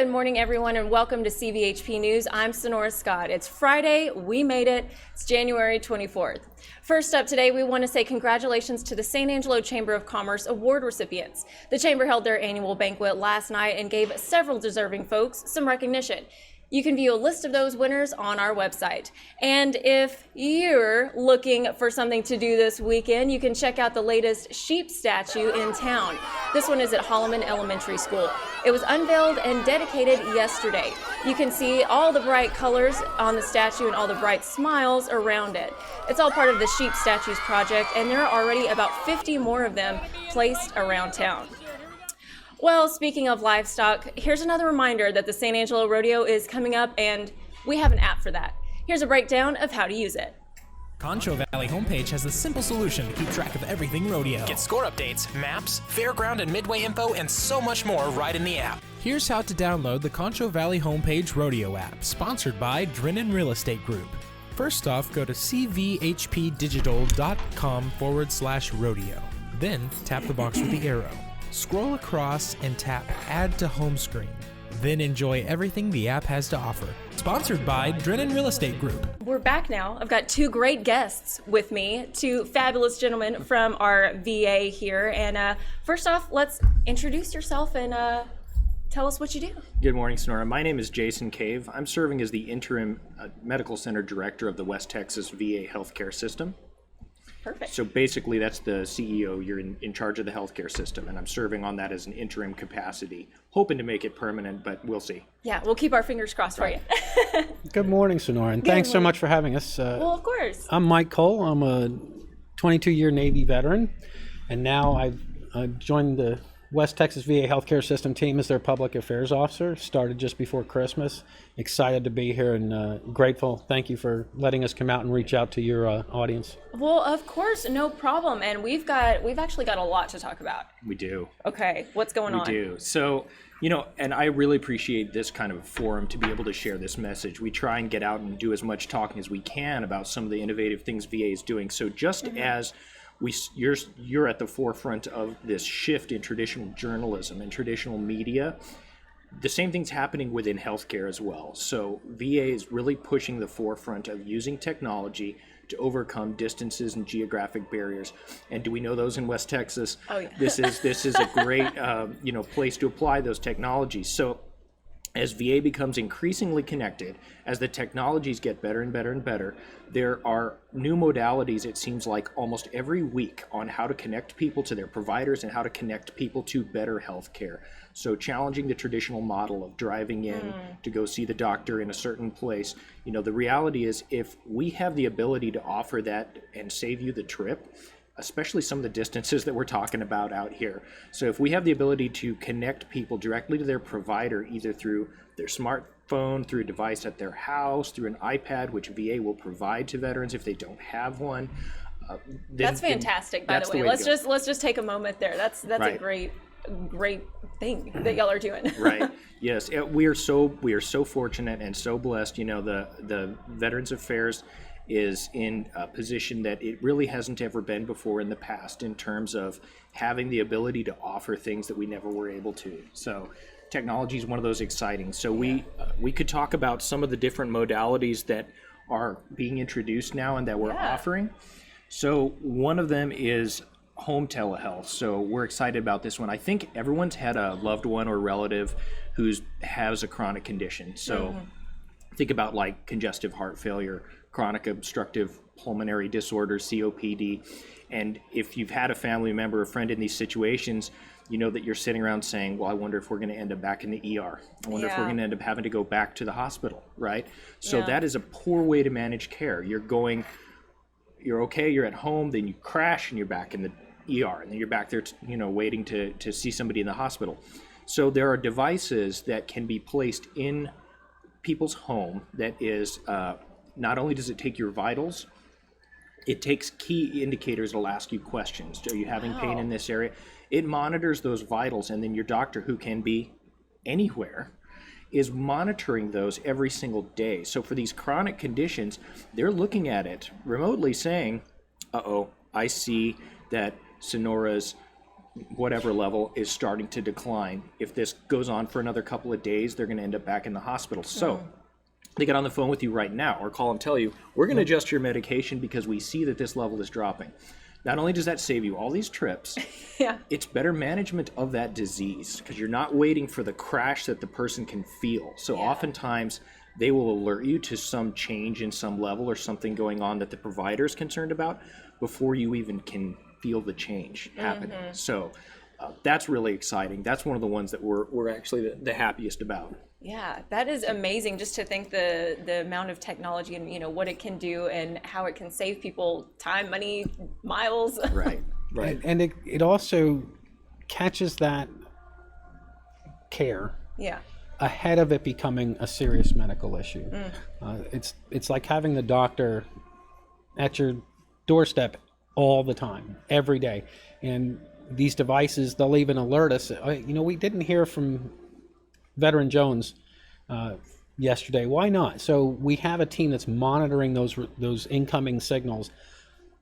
Good morning, everyone, and welcome to CVHP News. I'm Sonora Scott. It's Friday. We made it. It's January 24th. First up today, we want to say congratulations to the San Angelo Chamber of Commerce award recipients. The Chamber held their annual banquet last night and gave several deserving folks some recognition. You can view a list of those winners on our website. And if you're looking for something to do this weekend, you can check out the latest sheep statue in town. This one is at Holloman Elementary School. It was unveiled and dedicated yesterday. You can see all the bright colors on the statue and all the bright smiles around it. It's all part of the Sheep Statues project, and there are already about 50 more of them placed around town. Well, speaking of livestock, here's another reminder that the San Angelo Rodeo is coming up, and we have an app for that. Here's a breakdown of how to use it. Concho Valley Homepage has a simple solution to keep track of everything rodeo. Get score updates, maps, fairground and midway info, and so much more right in the app. Here's how to download the Concho Valley Homepage Rodeo app, sponsored by Drennan Real Estate Group. First off, go to cvhpdigital.com/rodeo. Then tap the box with the arrow. Scroll across and tap Add to Home Screen. Then enjoy everything the app has to offer. Sponsored by Drennan Real Estate Group. We're back now. I've got two great guests with me, two fabulous gentlemen from our VA here. And first off, let's introduce yourself and tell us what you do. Good morning, Sonora. My name is Jason Cave. I'm serving as the interim medical center director of the West Texas VA healthcare system. Perfect. So basically, that's the CEO. You're in charge of the healthcare system, and I'm serving on that as an interim capacity, hoping to make it permanent, but we'll see. Yeah, we'll keep our fingers crossed for you. Good morning, Sonora, and thanks so much for having us. Well, of course. I'm Mike Cole. I'm a 22-year Navy veteran, and now I've joined the West Texas VA Healthcare System team as their public affairs officer. Started just before Christmas. Excited to be here and grateful. Thank you for letting us come out and reach out to your audience. Well, of course, no problem. And we've actually got a lot to talk about. We do. Okay, what's going on? We do. So, and I really appreciate this kind of forum to be able to share this message. We try and get out and do as much talking as we can about some of the innovative things VA is doing. So just as you're at the forefront of this shift in traditional journalism and traditional media, the same thing's happening within healthcare as well. So VA is really pushing the forefront of using technology to overcome distances and geographic barriers. And do we know those in West Texas? Oh, yeah. This is a great place to apply those technologies. So as VA becomes increasingly connected, as the technologies get better and better and better, there are new modalities, it seems like, almost every week on how to connect people to their providers and how to connect people to better health care. So challenging the traditional model of driving in to go see the doctor in a certain place. The reality is, if we have the ability to offer that and save you the trip, especially some of the distances that we're talking about out here. So if we have the ability to connect people directly to their provider, either through their smartphone, through a device at their house, through an iPad, which VA will provide to veterans if they don't have one. That's fantastic, by the way. Let's just take a moment there. That's right. A great thing that y'all are doing. Right. Yes. We are so fortunate and so blessed. The Veterans Affairs is in a position that it really hasn't ever been before in the past in terms of having the ability to offer things that we never were able to. So technology is one of those exciting. So we could talk about some of the different modalities that are being introduced now and that we're offering. So one of them is home telehealth. So we're excited about this one. I think everyone's had a loved one or relative who has a chronic condition. So think about like congestive heart failure, chronic obstructive pulmonary disorder, COPD. And if you've had a family member or friend in these situations, you know that you're sitting around saying, well, I wonder if we're going to end up back in the ER. I wonder if we're going to end up having to go back to the hospital, right? So that is a poor way to manage care. You're okay, you're at home, then you crash and you're back in the ER, and then you're back there, waiting to see somebody in the hospital. So there are devices that can be placed in people's home that is, not only does it take your vitals, it takes key indicators. It'll ask you questions. Are you having pain in this area? It monitors those vitals, and then your doctor, who can be anywhere, is monitoring those every single day. So for these chronic conditions, they're looking at it remotely saying, I see that Sonora's whatever level is starting to decline. If this goes on for another couple of days, they're going to end up back in the hospital. So they get on the phone with you right now or call and tell you, we're going to adjust your medication because we see that this level is dropping. Not only does that save you all these trips, it's better management of that disease because you're not waiting for the crash that the person can feel. So oftentimes they will alert you to some change in some level or something going on that the provider is concerned about before you even can feel the change happening. So that's really exciting. That's one of the ones that we're actually the happiest about. Yeah, that is amazing just to think the amount of technology and, you know, what it can do and how it can save people time, money, miles. Right. And it also catches that care ahead of it becoming a serious medical issue. It's like having the doctor at your doorstep all the time, every day. And these devices, they'll even alert us. You know, we didn't hear from Veteran Jones yesterday. Why not? So we have a team that's monitoring those incoming signals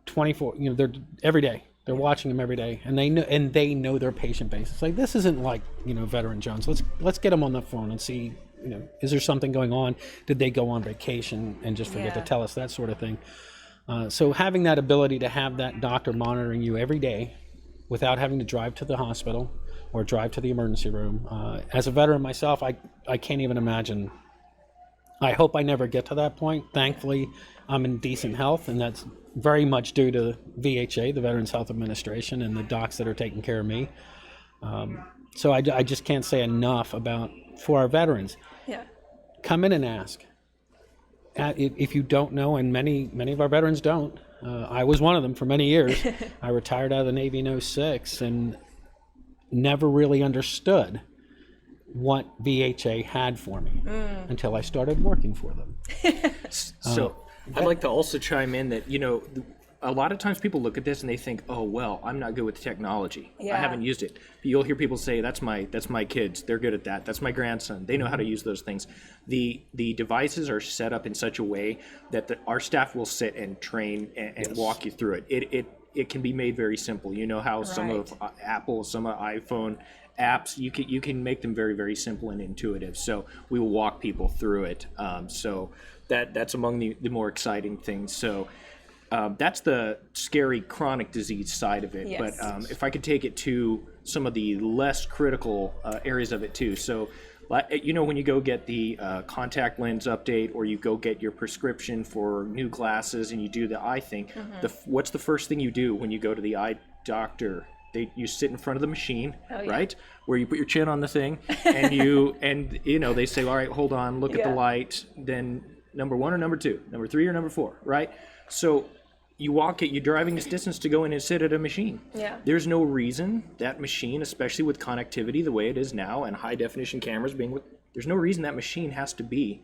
24. You know, they're every day. They're watching them every day, and they know their patient base. It's like, this isn't like, you know, Veteran Jones. Let's get them on the phone and see, you know, is there something going on? Did they go on vacation and just forget to tell us, that sort of thing. So having that ability to have that doctor monitoring you every day without having to drive to the hospital or drive to the emergency room. As a veteran myself, I can't even imagine. I hope I never get to that point. Thankfully, I'm in decent health, and that's very much due to VHA, the Veterans Health Administration, and the docs that are taking care of me. So I just can't say enough about, for our veterans, come in and ask. If you don't know, and many of our veterans don't, I was one of them for many years. I retired out of the Navy in 2006 and never really understood what VHA had for me until I started working for them. So I'd like to also chime in that, you know, a lot of times people look at this and they think, oh, well, I'm not good with technology. I haven't used it. You'll hear people say, that's my kids. They're good at that. That's my grandson. They know how to use those things. The devices are set up in such a way that our staff will sit and train and walk you through it. It can be made very simple. You know how some of Apple, some of iPhone apps, you can make them very, very simple and intuitive. So we will walk people through it. So that's among the more exciting things. So that's the scary chronic disease side of it. But if I could take it to some of the less critical areas of it too. So, you know, when you go get the contact lens update, or you go get your prescription for new glasses and you do the eye thing, what's the first thing you do when you go to the eye doctor? You sit in front of the machine, right? Where you put your chin on the thing and you know, they say, all right, hold on, look at the light. Then number 1 or number 2, number 3 or number 4, right? So you're driving this distance to go in and sit at a machine. There's no reason that machine, especially with connectivity the way it is now and high definition cameras there's no reason that machine has to be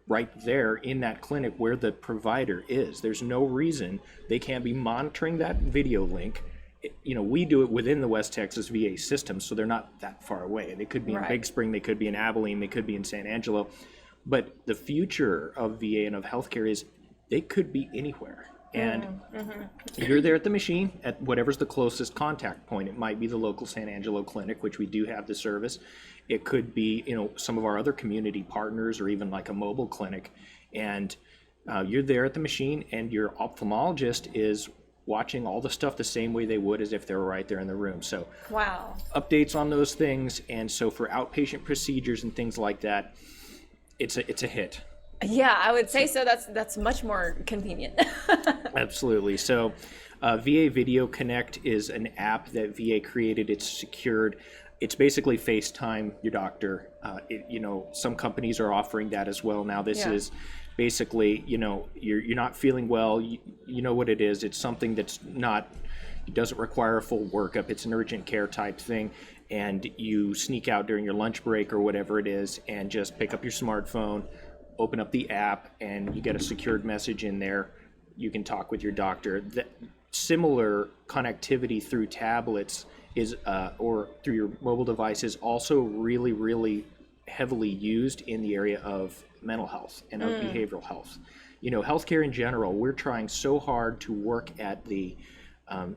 right there in that clinic where the provider is. There's no reason they can't be monitoring that video link. You know, we do it within the West Texas VA system, so they're not that far away. They could be in Big Spring, they could be in Abilene, they could be in San Angelo. But the future of VA and of healthcare is they could be anywhere. And you're there at the machine at whatever's the closest contact point. It might be the local San Angelo clinic, which we do have the service. It could be, you know, some of our other community partners, or even like a mobile clinic. And you're there at the machine, and your ophthalmologist is watching all the stuff the same way they would as if they were right there in the room. So updates on those things. And so for outpatient procedures and things like that, it's a hit. Yeah, I would say so. That's much more convenient. Absolutely. So VA Video Connect is an app that VA created. It's secured. It's basically FaceTime your doctor. You know, some companies are offering that as well now. This is basically, you know, you're not feeling well. You know what it is. It's something that's not, it doesn't require a full workup. It's an urgent care type thing. And you sneak out during your lunch break or whatever it is and just pick up your smartphone, open up the app, and you get a secured message in there. You can talk with your doctor. Similar connectivity through tablets is, or through your mobile device, is also really, really heavily used in the area of mental health and of behavioral health. You know, healthcare in general, we're trying so hard to work at the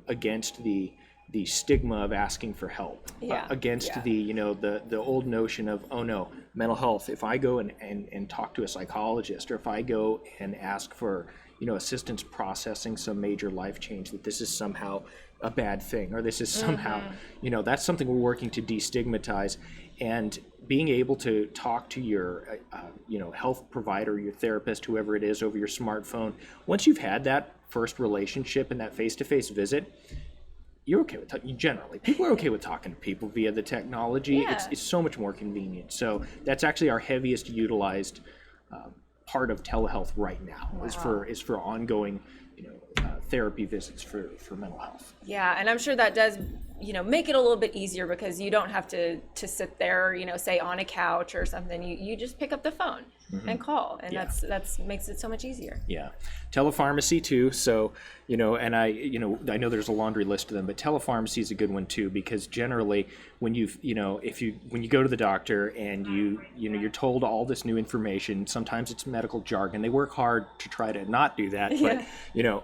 against the the stigma of asking for help against the the old notion of, oh no, mental health, if I go and talk to a psychologist, or if I go and ask for assistance processing some major life change, that this is somehow a bad thing, or this is somehow that's something we're working to destigmatize. And being able to talk to your health provider, your therapist, whoever it is, over your smartphone, once you've had that first relationship and that face-to-face visit, you're okay with generally people are okay with talking to people via the technology. It's so much more convenient. So that's actually our heaviest utilized part of telehealth right now. is for ongoing therapy visits for mental health. Yeah, and I'm sure that does make it a little bit easier, because you don't have to sit there, say on a couch or something. You just pick up the phone and call, and that's makes it so much easier. Yeah, telepharmacy too. So and I know there's a laundry list of them, but telepharmacy is a good one too, because generally when when you go to the doctor and you're told all this new information, sometimes it's medical jargon. They work hard to try to not do that, but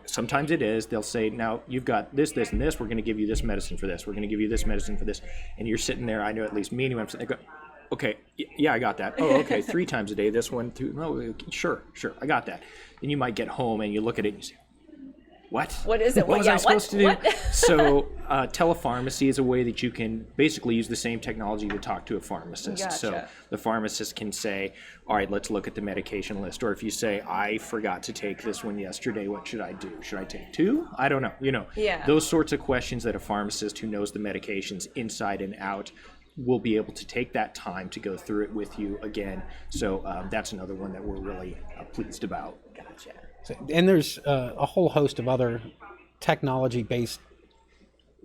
sometimes it is. They'll say, now you've got this, this, and this. We're going to give you this medicine for this. We're going to give you this medicine for this. And you're sitting there. I know at least me, when I'm sitting there, go, okay, yeah, I got that. Oh, okay, 3 times a day. This one, 2. No, sure, I got that. And you might get home and you look at it and you say, what? What is it? What was I supposed to do? So telepharmacy is a way that you can basically use the same technology to talk to a pharmacist. Gotcha. So the pharmacist can say, all right, let's look at the medication list. Or if you say, I forgot to take this one yesterday, what should I do? Should I take 2? I don't know. Those sorts of questions that a pharmacist who knows the medications inside and out will be able to take that time to go through it with you again. So that's another one that we're really pleased about. Gotcha. And there's a whole host of other technology-based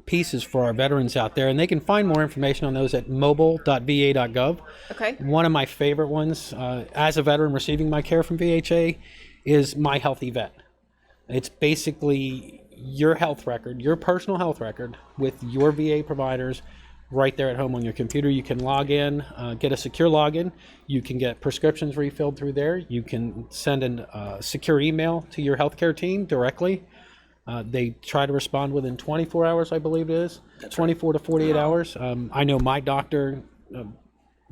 pieces for our veterans out there, and they can find more information on those at mobile.va.gov. Okay. One of my favorite ones, as a veteran receiving my care from VHA, is My Healthy Vet. It's basically your health record, your personal health record, with your VA providers right there at home on your computer. You can log in, get a secure login. You can get prescriptions refilled through there. You can send a secure email to your healthcare team directly. They try to respond within 24 hours, I believe it is. That's 24 to 48 hours. I know my doctor,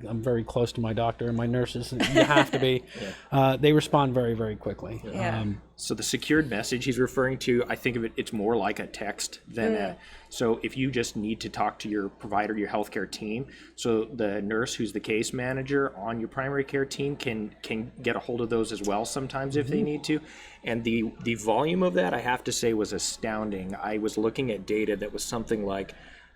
I'm very close to my doctor and my nurses, and you have to be. They respond very, very quickly. So the secured message he's referring to, I think of it's more like a text than so if you just need to talk to your provider, your healthcare team, so the nurse who's the case manager on your primary care team can get a hold of those as well sometimes if they need to. And the volume of that, I have to say, was astounding. I was looking at data that was something like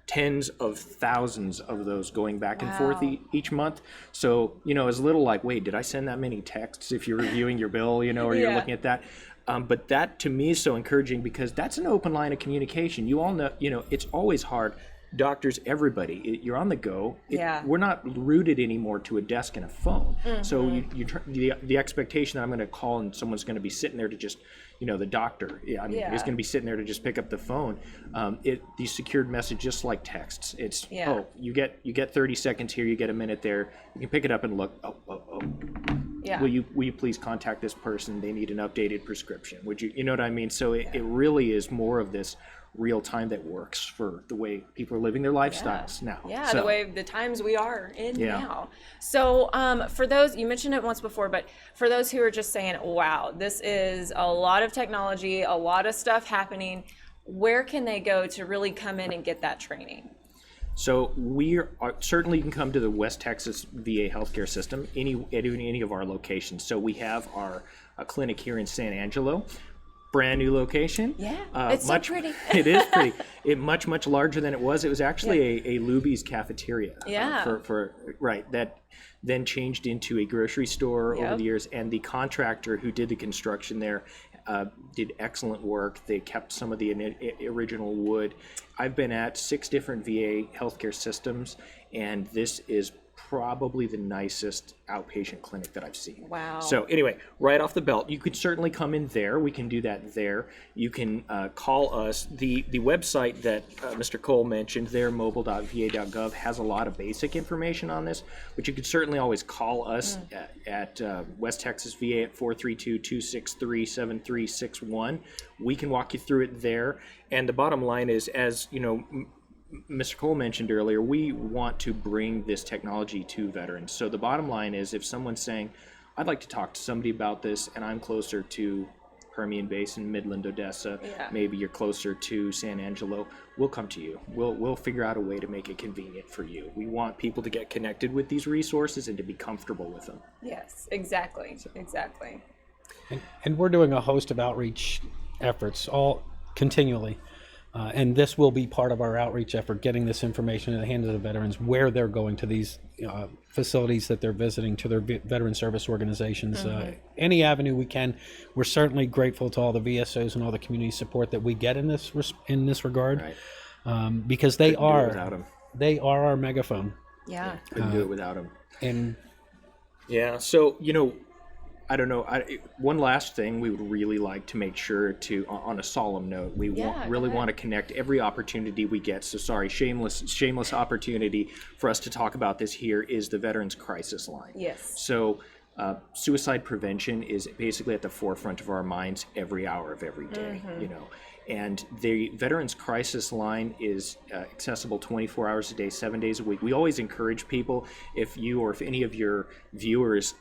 tens of thousands of those going back and forth each month. So, as little like, wait, did I send that many texts if you're reviewing your bill, or you're looking at that? But that to me is so encouraging, because that's an open line of communication. You all know, it's always hard. Doctors, everybody, you're on the go. We're not rooted anymore to a desk and a phone. So the expectation that I'm going to call and someone's going to be sitting there to just, the doctor, is going to be sitting there to just pick up the phone. These secured messages, just like texts. It's you get 30 seconds here, you get a minute there. You can pick it up and look. Will you please contact this person? They need an updated prescription. Would you? You know what I mean? So it really is more of this real time that works for the way people are living their lifestyles now. The way the times we are in now. So for those, you mentioned it once before, but for those who are just saying, wow, this is a lot of technology, a lot of stuff happening, where can they go to really come in and get that training? So we are certainly, you can come to the West Texas VA healthcare system, any of our locations. So we have our clinic here in San Angelo. Brand new location. It's so pretty. It is pretty. Much larger than it was. It was actually a Luby's cafeteria. That then changed into a grocery store over the years. And the contractor who did the construction there did excellent work. They kept some of the original wood. I've been at 6 different VA healthcare systems, and this is probably the nicest outpatient clinic that I've seen. Wow. So anyway, right off the belt, you could certainly come in there. We can do that there. You can call us. The website that Mr. Cole mentioned there, mobile.va.gov, has a lot of basic information on this, but you could certainly always call us at West Texas VA at 432-263-7361. We can walk you through it there. And the bottom line is, as Mr. Cole mentioned earlier, we want to bring this technology to veterans. So the bottom line is, if someone's saying, I'd like to talk to somebody about this, and I'm closer to Permian Basin, Midland, Odessa, maybe you're closer to San Angelo, we'll come to you. We'll figure out a way to make it convenient for you. We want people to get connected with these resources and to be comfortable with them. Yes, exactly, exactly. And we're doing a host of outreach efforts all continually. And this will be part of our outreach effort, getting this information in the hands of the veterans, where they're going to these facilities that they're visiting, to their veteran service organizations. Any avenue we can. We're certainly grateful to all the VSOs and all the community support that we get in this regard, because they are our megaphone. Yeah. Couldn't do it without them. And yeah, so, I don't know. One last thing we would really like to make sure to, on a solemn note, we really want to connect every opportunity we get. So sorry, shameless opportunity for us to talk about this here is the Veterans Crisis Line. Yes. So suicide prevention is basically at the forefront of our minds every hour of every day, And the Veterans Crisis Line is accessible 24 hours a day, 7 days a week. We always encourage people, if you or if any of your viewers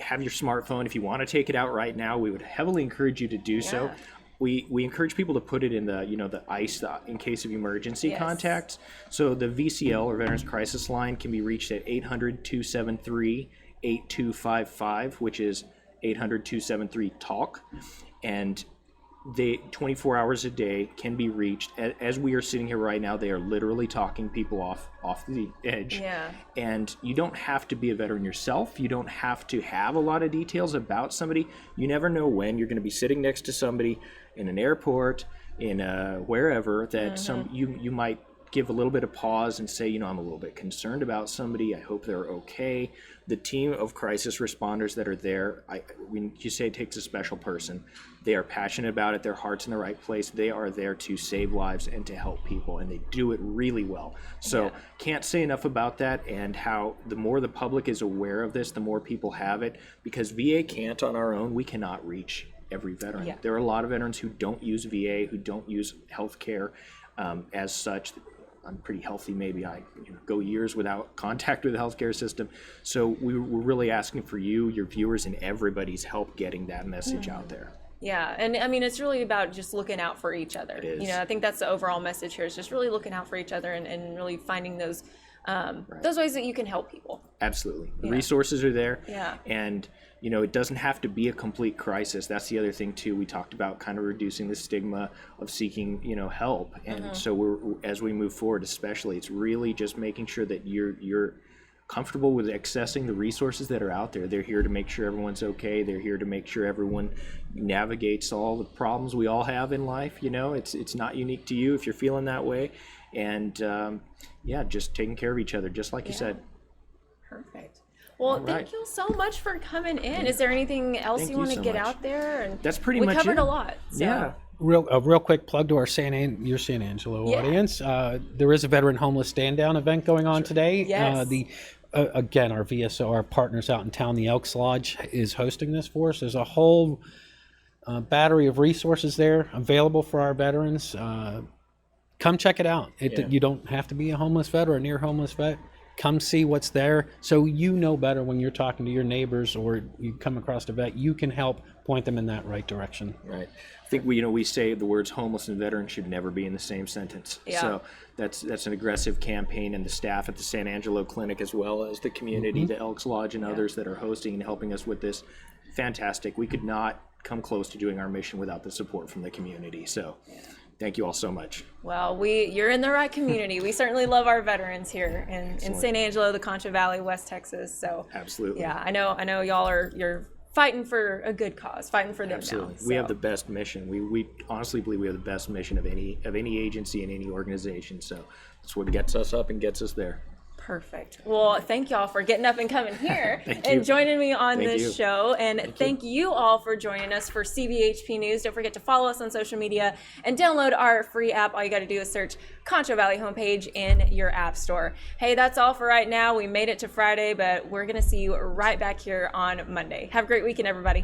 have your smartphone, if you want to take it out right now, we would heavily encourage you to do so. We encourage people to put it in the the ICE in case of emergency contacts. So the VCL, or Veterans Crisis Line, can be reached at 800-273-8255, which is 800-273-TALK, and they 24 hours a day can be reached. As we are sitting here right now, they are literally talking people off the edge. And you don't have to be a veteran yourself. You don't have to have a lot of details about somebody. You never know when you're going to be sitting next to somebody in an airport, in wherever, that you might give a little bit of pause and say, I'm a little bit concerned about somebody. I hope they're okay. The team of crisis responders that are there, when you say it takes a special person, they are passionate about it. Their heart's in the right place. They are there to save lives and to help people, and they do it really well. So can't say enough about that, and how the more the public is aware of this, the more people have it, because VA can't on our own. We cannot reach every veteran. There are a lot of veterans who don't use VA, who don't use health care as such. I'm pretty healthy. Maybe I go years without contact with the healthcare system. So we're really asking for you, your viewers, and everybody's help getting that message out there. Yeah, and I mean, it's really about just looking out for each other. It is. I think that's the overall message here, is just really looking out for each other and really finding those ways that you can help people. Absolutely. The resources are there. Yeah. And, it doesn't have to be a complete crisis. That's the other thing, too. We talked about kind of reducing the stigma of seeking, help. And so as we move forward, especially, it's really just making sure that you're comfortable with accessing the resources that are out there. They're here to make sure everyone's okay. They're here to make sure everyone navigates all the problems we all have in life. It's not unique to you if you're feeling that way. And just taking care of each other, just like you said. Perfect. Well, thank you so much for coming in. Is there anything else you want to get out there? And that's pretty much it. We covered a lot. So. Yeah. A real quick plug to our San Angelo audience. There is a Veteran Homeless Stand Down event going on today. Yes. Again, our VSO, our partners out in town, the Elks Lodge, is hosting this for us. There's a whole battery of resources there available for our veterans. Come check it out. You don't have to be a homeless vet or a near homeless vet. Come see what's there, so better when you're talking to your neighbors or you come across a vet. You can help point them in that right direction. Right. I think we say the words homeless and veteran should never be in the same sentence. Yeah. So that's an aggressive campaign, and the staff at the San Angelo Clinic, as well as the community, the Elks Lodge, and others that are hosting and helping us with this. Fantastic. We could not come close to doing our mission without the support from the community. So. Thank you all so much. Well, you're in the right community. We certainly love our veterans here in San Angelo, the Concho Valley, West Texas. So absolutely. Yeah, I know you're fighting for a good cause, fighting for them. Absolutely. Now. We have the best mission. We honestly believe we have the best mission of any agency and any organization. So that's what gets us up and gets us there. Perfect. Well, thank y'all for getting up and coming here and joining me on this show. And thank you all for joining us for CVHP News. Don't forget to follow us on social media and download our free app. All you got to do is search Concho Valley Homepage in your app store. Hey, that's all for right now. We made it to Friday, but we're going to see you right back here on Monday. Have a great weekend, everybody.